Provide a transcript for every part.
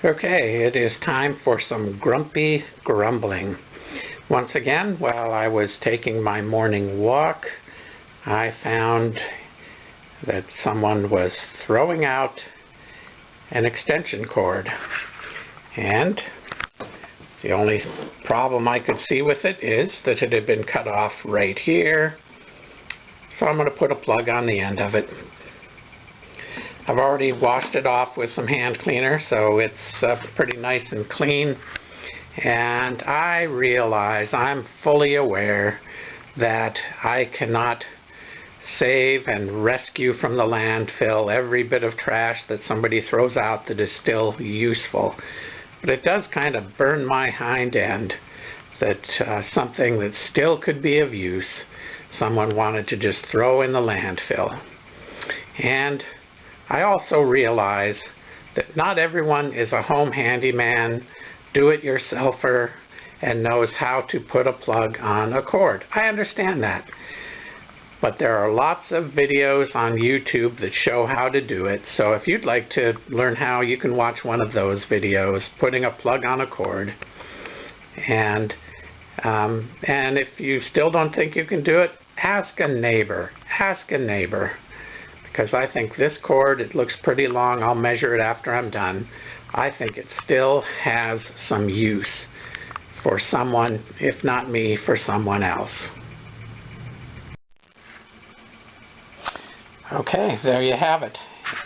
Okay, it is time for some grumpy grumbling. Once again, while I was taking my morning walk, I found that someone was throwing out an extension cord. And the only problem I could see with it is that it had been cut off right here. So I'm going to put a plug on the end of it. I've already washed it off with some hand cleaner, so it's pretty nice and clean. And I realize, I'm fully aware that I cannot save and rescue from the landfill every bit of trash that somebody throws out that is still useful. But it does kind of burn my hind end that something that still could be of use, someone wanted to just throw in the landfill. And I also realize that not everyone is a home handyman, do-it-yourselfer, and knows how to put a plug on a cord. I understand that. But there are lots of videos on YouTube that show how to do it, so if you'd like to learn how, you can watch one of those videos, putting a plug on a cord. And if you still don't think you can do it, ask a neighbor. Ask a neighbor. Because I think this cord, it looks pretty long. I'll measure it after I'm done. I think it still has some use for someone, if not me, for someone else. Okay, there you have it.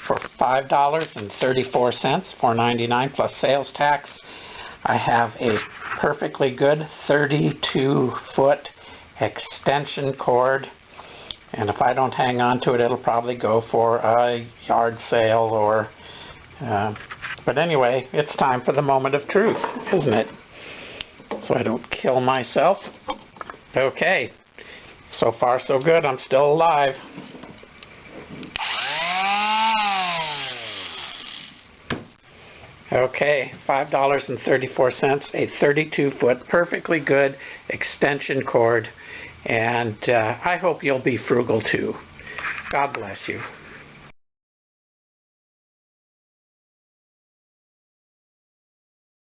For $5.34, $4.99 plus sales tax, I have a perfectly good 32-foot extension cord. And if I don't hang on to it, it'll probably go for a yard sale or... but anyway, it's time for the moment of truth, isn't it? So I don't kill myself. Okay. So far, so good. I'm still alive. Okay, $5.34, a 32-foot, perfectly good extension cord. And I hope you'll be frugal too. God bless you.